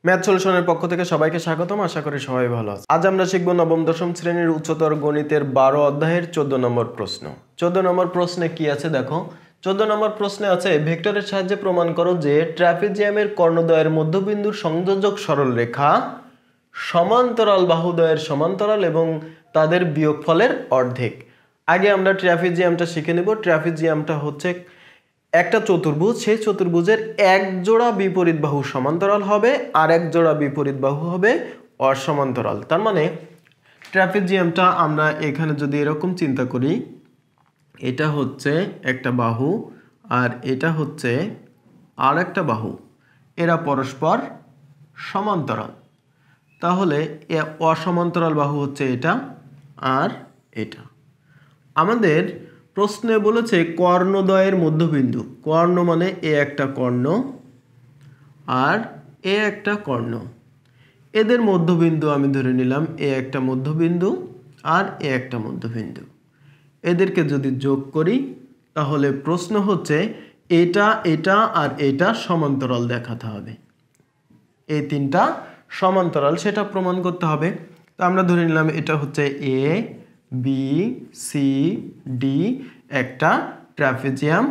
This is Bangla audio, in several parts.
ম্যাথ সলিউশনের পক্ষ থেকে সবাইকে স্বাগতম। আশা করি সবাই ভালো আছে। আজ আমরা শিখব নবম দশম শ্রেণীর উচ্চতর গণিতের 12 অধ্যায়ের 14 নম্বর প্রশ্ন। 14 নম্বর প্রশ্নে কি আছে দেখো। 14 নম্বর প্রশ্নে আছে ভেক্টরের সাহায্যে প্রমাণ করো যে ট্রাপিজিয়ামের কর্ণদ্বয়ের মধ্যবিন্দুর সংযোজক সরলরেখা সমান্তরাল বাহুদ্বয়ের সমান্তরাল এবং তাদের বিয়োগফলের অর্ধেক। আগে আমরা ট্রাপিজিয়ামটা শিখে নেব। ট্রাপিজিয়ামটা হচ্ছে একটা চতুর্ভুজ, সেই চতুর্ভুজের এক জোড়া বিপরীত বাহু সমান্তরাল হবে আর এক জোড়া বিপরীত বাহু হবে অসমান্তরাল। তার মানে ট্রাপিজিয়ামটা আমরা এখানে যদি এরকম চিন্তা করি, এটা হচ্ছে একটা বাহু আর এটা হচ্ছে আর একটা বাহু, এরা পরস্পর সমান্তরাল। তাহলে অসমান্তরাল বাহু হচ্ছে এটা আর এটা। আমাদের প্রশ্নে বলেছে কর্ণদ্বয়ের মধ্যবিন্দু, কর্ণ মানে এ একটা কর্ণ আর এ একটা কর্ণ, এদের মধ্যবিন্দু আমি ধরে নিলাম এ একটা মধ্যবিন্দু আর এ একটা মধ্যবিন্দু। এদেরকে যদি যোগ করি তাহলে প্রশ্ন হচ্ছে এটা এটা আর এটা সমান্তরাল দেখাতে হবে। এই তিনটা সমান্তরাল সেটা প্রমাণ করতে হবে। তো আমরা ধরে নিলাম এটা হচ্ছে এ বি সি ডি একটা ট্রাপিজিয়াম।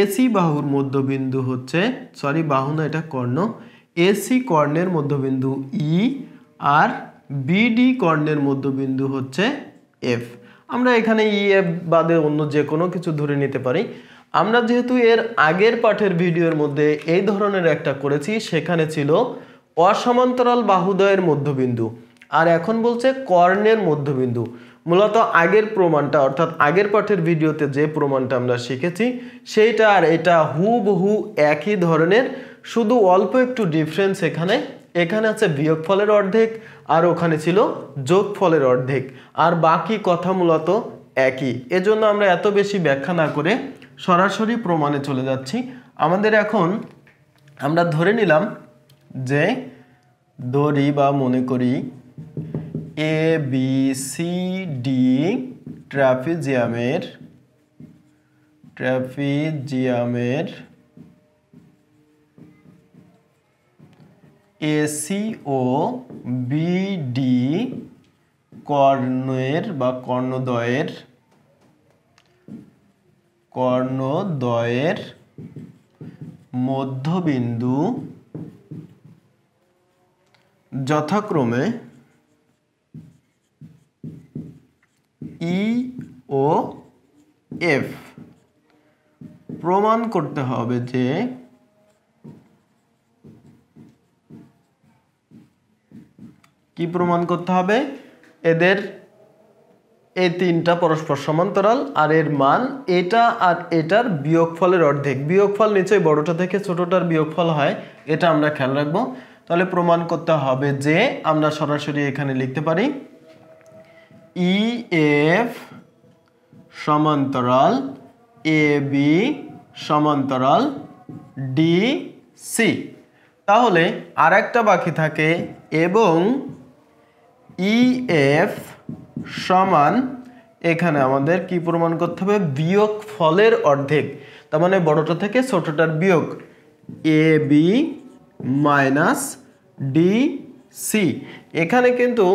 এসি বাহুর মধ্যবিন্দু হচ্ছে বাহু না, এটা কর্ণ। এসি কর্ণের মধ্যবিন্দু ই আর বিডি কর্ণের মধ্যবিন্দু হচ্ছে এফ। আমরা এখানে ই এফ বাদে অন্য যে কোনো কিছু ধরে নিতে পারি। আমরা যেহেতু এর আগের পাঠের ভিডিওর মধ্যে এই ধরনের একটা করেছি, সেখানে ছিল অসমান্তরাল বাহুদ্বয়ের মধ্যবিন্দু আর এখন বলছে কর্ণের মধ্যবিন্দু। মূলত আগের প্রমাণটা অর্থাৎ আগের পাঠের ভিডিওতে যে প্রমাণটা আমরা শিখেছি সেইটা আর এটা হুবহু একই ধরনের, শুধু অল্প একটু ডিফারেন্স। এখানে আছে বিয়োগফলের অর্ধেক আর ওখানে ছিল যোগফলের অর্ধেক, আর বাকি কথা মূলত একই। এজন্য আমরা এত বেশি ব্যাখ্যা না করে সরাসরি প্রমাণে চলে যাচ্ছি। আমাদের এখন আমরা ধরে নিলাম যে ধরি বা মনে করি A B C D ট্রাপিজিয়ামের AC O BD কর্ণের বা কর্ণদ্বয়ের মধ্যবিন্দু যথাক্রমে ই ও এফ। প্রমাণ করতে হবে যে কি প্রমাণ করতে হবে? এদের এই তিনটা পরস্পর সমান্তরাল আর এর মান এটা আর এটার বিয়োগফলের অর্ধেক। বিয়োগফল নিশ্চয়ই বড়টা থেকে ছোটটার বিয়োগফল হয়, এটা আমরা খেয়াল রাখবো। তাহলে প্রমাণ করতে হবে যে আমরা সরাসরি এখানে লিখতে পারি ই এফ সমান্তরাল এ বি সমান্তরাল ডি সি। তাহলে আর একটা বাকি থাকে এবং ই এফ সমান, এখানে আমাদের কি প্রমাণ করতে হবে? বিয়োগফলের অর্ধেক। তার মানে বড়টা থেকে ছোটটার বিয়োগ, A B minus D C. এখানে কিন্তু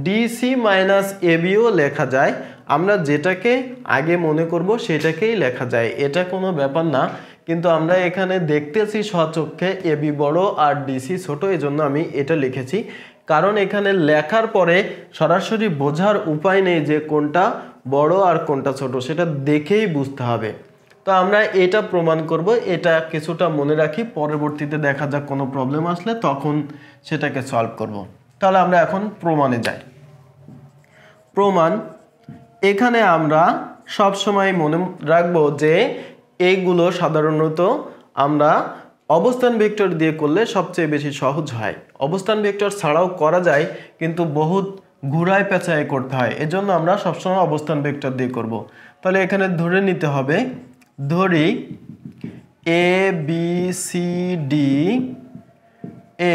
ডিসি মাইনাস এ বিও লেখা যায়। আমরা যেটাকে আগে মনে করব সেটাকেই লেখা যায়, এটা কোনো ব্যাপার না। কিন্তু আমরা এখানে দেখতেছি স্বচক্ষে এ বি বড় আর ডিসি ছোট, এজন্য আমি এটা লিখেছি। কারণ এখানে লেখার পরে সরাসরি বোঝার উপায় নেই যে কোনটা বড় আর কোনটা ছোট, সেটা দেখেই বুঝতে হবে। তো আমরা এটা প্রমাণ করব, এটা কিছুটা মনে রাখি, পরবর্তীতে দেখা যাক কোনো প্রবলেম আসলে তখন সেটাকে সলভ করব। তাহলে আমরা এখন প্রমাণে যাই। প্রমাণ, এখানে আমরা সব সময় মনে রাখবো যে এইগুলো সাধারণত আমরা অবস্থান ভেক্টর দিয়ে করলে সবচেয়ে বেশি সহজ হয়। অবস্থান ভেক্টর ছাড়াও করা যায় কিন্তু বহুত ঘুরায় পেঁচায় করতে হয়, এজন্য আমরা সবসময় অবস্থান ভেক্টর দিয়ে করব। তাহলে এখানে ধরে নিতে হবে, ধরি এ বি সি ডি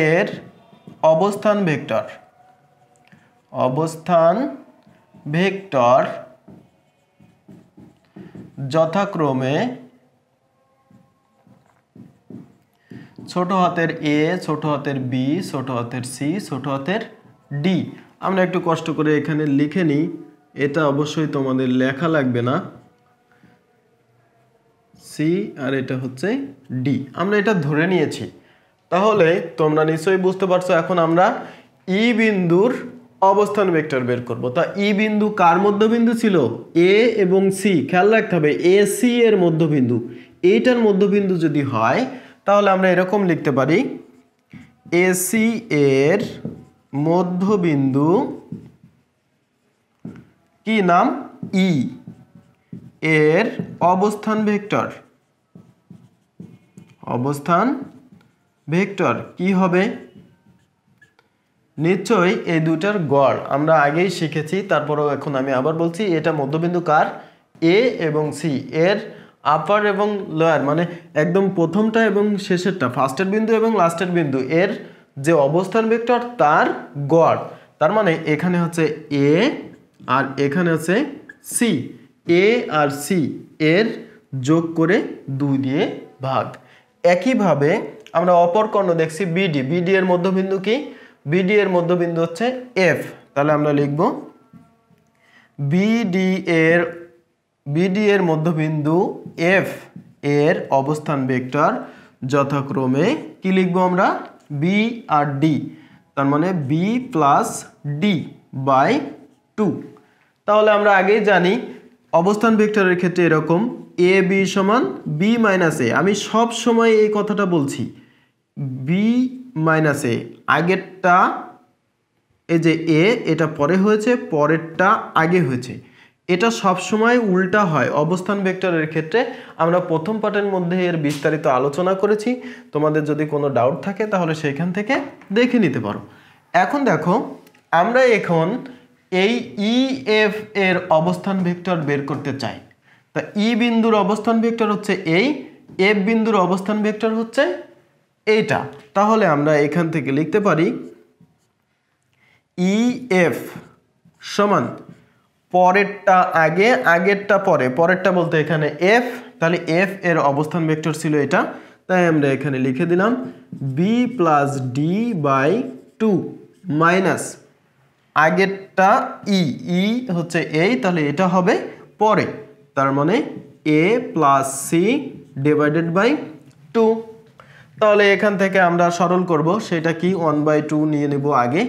এর অবস্থান ভেক্টর যথাক্রমে ছোট হাতের এ, ছোট হাতের বি, ছোট হাতের সি, ছোট হাতের ডি। আমরা একটু কষ্ট করে এখানে লিখে নিই, এটা অবশ্যই তোমাদের লেখা লাগবে না, সি আর এটা হচ্ছে ডি, আমরা এটা ধরে নিয়েছি। তাহলে তোমরা নিশ্চয়ই বুঝতে পারছো এখন আমরা ই বিন্দুর অবস্থান ভেক্টর বের করব। তা ই বিন্দু কার মধ্যবিন্দু ছিল? এ এবং সি। খেয়াল রাখতে হবে এ সি এর মধ্যবিন্দু, এইটার মধ্যবিন্দু যদি হয় তাহলে আমরা এরকম লিখতে পারি এ সি এর মধ্যবিন্দু কি নাম? ই এর অবস্থান ভেক্টর, অবস্থান ভেক্টর কি হবে? নিশ্চয়ই এই দুটার গড় আমরা আগেই শিখেছি, তারপরেও এখন আমি আবার বলছি এটা মধ্যবিন্দু কার? এ এবং সি এর আপার এবং লোয়ার, মানে একদম প্রথমটা এবং শেষেরটা, ফার্স্টের বিন্দু এবং লাস্টের বিন্দু এর যে অবস্থান ভেক্টর তার গড়। তার মানে এখানে হচ্ছে এ আর এখানে হচ্ছে সি, এ আর সি এর যোগ করে 2 দিয়ে ভাগ। একইভাবে আমরা অপর কর্ণ দেখছি বিডি, বিডি এর মধ্যবিন্দু কি? বিডি এর মধ্যবিন্দু হচ্ছে এফ। তাহলে আমরা লিখব বিডি এর মধ্যবিন্দু এফ এর অবস্থান ভেক্টর যথাক্রমে কি লিখবো আমরা? বি আর ডি। তার মানে বি প্লাস ডি বাই 2। তাহলে আমরা আগেই জানি অবস্থান ভেক্টরের ক্ষেত্রে এরকম এ বি সমান বি মাইনাস এ। আমি সব সময় এই কথাটা বলছি, বি মাইনাস এ, আগেরটা এই যে এ এটা পরে হয়েছে, পরেরটা আগে হয়েছে, এটা সব সময় উল্টা হয় অবস্থান ভেক্টরের ক্ষেত্রে। আমরা প্রথম পার্টের মধ্যে এর বিস্তারিত আলোচনা করেছি, তোমাদের যদি কোনো ডাউট থাকে তাহলে সেখান থেকে দেখে নিতে পারো। এখন দেখো আমরা এখন এই ই এফ এর অবস্থান ভেক্টর বের করতে চাই। তা ই বিন্দুর অবস্থান ভেক্টর হচ্ছে এই, এফ বিন্দুর অবস্থান ভেক্টর হচ্ছে এইটা। তাহলে আমরা এখান থেকে লিখতে পারি ই এফ সমান পরেরটা আগে, আগেরটা পরে, পরেরটা বলতে এখানে এফ, তাহলে এফ এর অবস্থান ভেক্টর ছিল এটা, তাই আমরা এখানে লিখে দিলাম B plus D by 2 minus আগেরটা ই, ই হচ্ছে এই, তাহলে এটা হবে পরে, তার মানে এ প্লাস সি ডিভাইডেড বাই 2। তাহলে এখান থেকে আমরা সরল করব, সেটা কি 1/2 নিয়ে নেব আগে।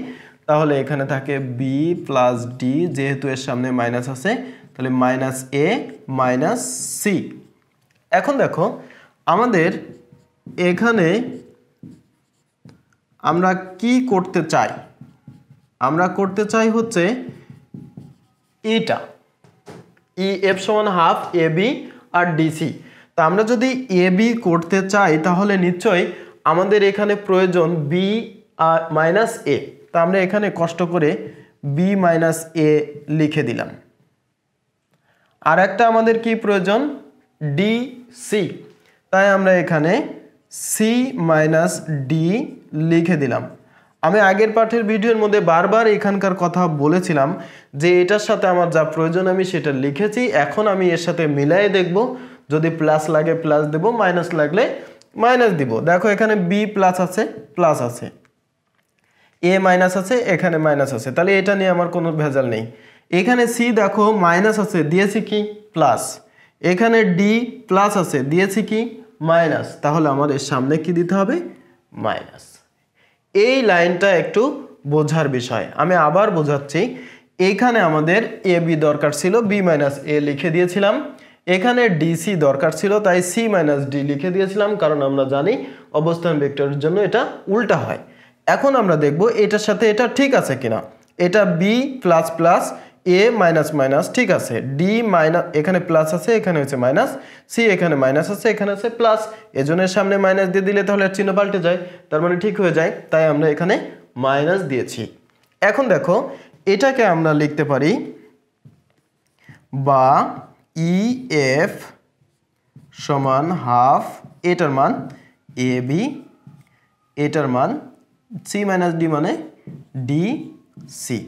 তাহলে এখানে থাকে বি প্লাস ডি, যেহেতু এর সামনে মাইনাস আছে তাহলে মাইনাস এ মাইনাস সি। এখন দেখো আমাদের এখানে আমরা কি করতে চাই? আমরা করতে চাই হচ্ছে এটা ই এফ সমান half A B R DC. তা আমরা যদি এ বি করতে চাই তাহলে নিশ্চয়ই আমাদের এখানে প্রয়োজন বি আর মাইনাস এ। তা আমরা এখানে কষ্ট করে বি মাইনাস এ লিখে দিলাম। আর একটা আমাদের কি প্রয়োজন? ডি সি, তাই আমরা এখানে সি মাইনাস ডি লিখে দিলাম। আমি আগের পাঠের ভিডিওর মধ্যে বারবার এখানকার কথা বলেছিলাম যে এটার সাথে আমার যা প্রয়োজন আমি সেটা লিখেছি। এখন আমি এর সাথে মিলাই দেখব, যদি প্লাস লাগে প্লাস দেব, মাইনাস লাগলে মাইনাস দিব। দেখো এখানে বি প্লাস আছে, প্লাস আছে, এ মাইনাস আছে, এখানে মাইনাস আছে, তাহলে এটা নিয়ে আমার কোনো ভেজাল নেই। এখানে সি দেখো মাইনাস আছে, দিয়েছি কি প্লাস, এখানে ডি প্লাস আছে, দিয়েছি কি মাইনাস, তাহলে আমার এর সামনে কি দিতে হবে? মাইনাস। এই লাইনটা একটু বোঝার বিষয়, আমি আবার বোঝাচ্ছি। এইখানে আমাদের এ বি দরকার ছিল, বি মাইনাস এ লিখে দিয়েছিলাম। এখানে ডিসি দরকার ছিল, তাই সি মাইনাস ডি লিখে দিয়েছিলাম, কারণ আমরা জানি অবস্থান ভেক্টরের জন্য এটা উল্টা হয়। এখন আমরা দেখব এটার সাথে এটা ঠিক আছে কিনা। এটা বি প্লাস প্লাস, এ মাইনাস মাইনাস, ঠিক আছে, ডি মাইনাস, এখানে প্লাস আছে, এখানে হচ্ছে মাইনাস, সি এখানে মাইনাস আছে, এখানে আছে প্লাস, এজনের সামনে মাইনাস দিয়ে দিলে তাহলে চিহ্ন পাল্টে যায়, তার মানে ঠিক হয়ে যায়, তাই আমরা এখানে মাইনাস দিয়েছি। এখন দেখো এটাকে আমরা লিখতে পারি বা ই এফ সমান হাফ, এটার মান এ বি, এটার মান সি মাইনাস ডি মানে ডি সি।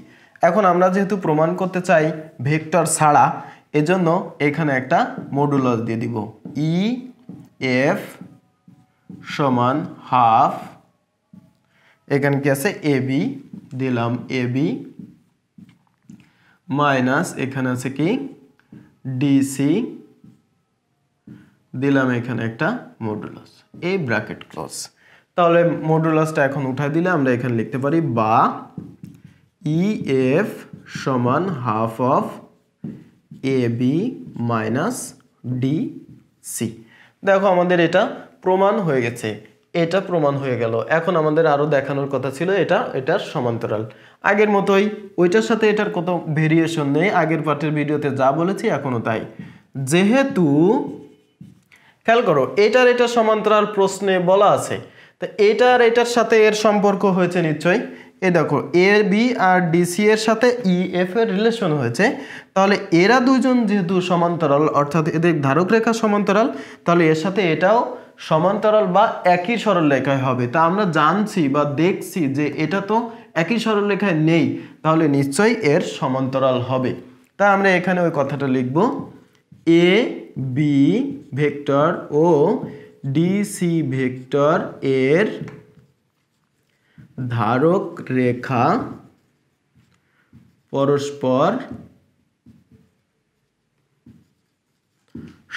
এখন আমরা যেহেতু প্রমাণ করতে চাই ভেক্টর ছাড়া, এজন্য এখানে একটা মডুলাস দিয়ে দিব, ই এফ সমান হাফ, এখানে কি আছে AB, দিলাম AB মাইনাস এখানে আছে কি DC, দিলাম এখানে একটা মডুলাস, এই ব্র্যাকেট ক্লোজ। তাহলে মডুলাসটা এখন উঠাই দিলে আমরা এখানে লিখতে পারি বা EF সমান half of AB minus DC। দেখো আমাদের এটা প্রমাণ হয়ে গেছে, এটা প্রমাণ হয়ে গেল। এখন আমাদের আরো দেখানোর কথা ছিল এটার সমান্তরাল। আগের মতোই, ওইটার সাথে এটার কত ভেরিয়েশন নেই, আগের পার্টের ভিডিওতে যা বলেছি এখনো তাই। যেহেতু খেয়াল করো এটার সমান্তরাল প্রশ্নে বলা আছে, তো এটার সাথে এর সম্পর্ক হয়েছে নিশ্চয়ই। এই দেখো AB আর DC এর সাথে EF এর রিলেশন হয়েছে, তাহলে এরা দুইজন যেহেতু সমান্তরাল অর্থাৎ এদের ধারক রেখা সমান্তরাল, তাহলে এর সাথে এটাও সমান্তরাল বা একই সরলরেখায় হবে। তা আমরা জানছি বা দেখছি যে এটা তো একই সরলরেখায় নেই, তাহলে নিশ্চয়ই এর সমান্তরাল হবে। তা আমরা এখানে ওই কথাটা লিখব, AB ভেক্টর ও DC ভেক্টর এর ধারক রেখা পরস্পর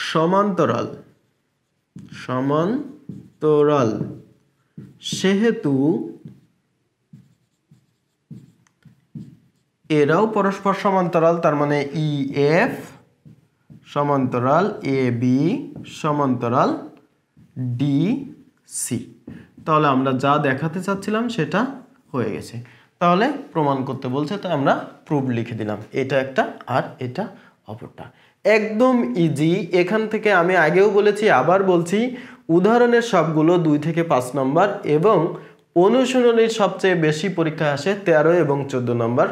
সমান্তরাল সেহেতু এরাও পরস্পর সমান্তরাল, তার মানে EF সমান্তরাল AB সমান্তরাল DC। তাহলে আমরা যা দেখাতে চাচ্ছিলাম সেটা হয়ে গেছে। তাহলে প্রমাণ করতে বলছে, তো আমরা প্রুফ লিখে দিলাম, এটা একটা আর এটা অপরটা। একদম ইজি। এখান থেকে আমি আগেও বলেছি আবার বলছি, উদাহরণের সবগুলো 2 থেকে 5 নম্বর এবং অনুশীলনীর সবচেয়ে বেশি পরীক্ষা আসে 13 এবং 14 নম্বর।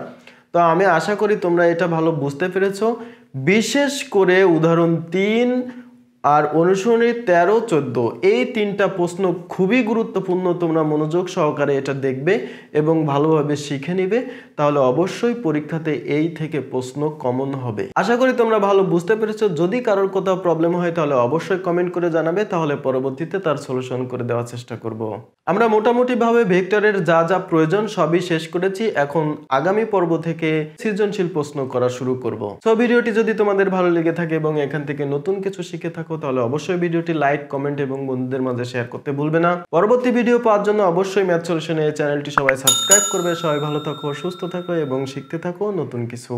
তো আমি আশা করি তোমরা এটা ভালো বুঝতে পেরেছো। বিশেষ করে উদাহরণ 3 আর অনুশীলনী 13, 14 এই 3টা প্রশ্ন খুবই গুরুত্বপূর্ণ। তোমরা মনোযোগ সহকারে এটা দেখবে এবং ভালোভাবে শিখে নিবে, তাহলে অবশ্যই পরীক্ষাতে এই থেকে প্রশ্ন কমন হবে। আশা করি তোমরা ভালো বুঝতে পেরেছো। যদি কারোর কোথাও প্রবলেম হয় তাহলে অবশ্যই কমেন্ট করে জানাবে, তাহলে পরবর্তীতে তার সলিউশন করে দেওয়ার চেষ্টা করব। আমরা মোটামুটি ভাবে ভেক্টরের যা যা প্রয়োজন সবই শেষ করেছি। এখন আগামী পর্ব থেকে সৃজনশীল প্রশ্ন করা শুরু করব। সো ভিডিওটি যদি তোমাদের ভালো লেগে থাকে এবং এখান থেকে নতুন কিছু শিখে থাকো, তাহলে অবশ্যই ভিডিওটি লাইক, কমেন্ট এবং বন্ধুদের মাঝে শেয়ার করতে ভুলবে না। পরবর্তী ভিডিও পাওয়ার জন্য অবশ্যই ম্যাথ সলিউশন এই চ্যানেলটি সবাই সাবস্ক্রাইব করবে। সবাই ভালো থাকো, সুস্থ থাকো এবং শিখতে থাকো নতুন কিছু।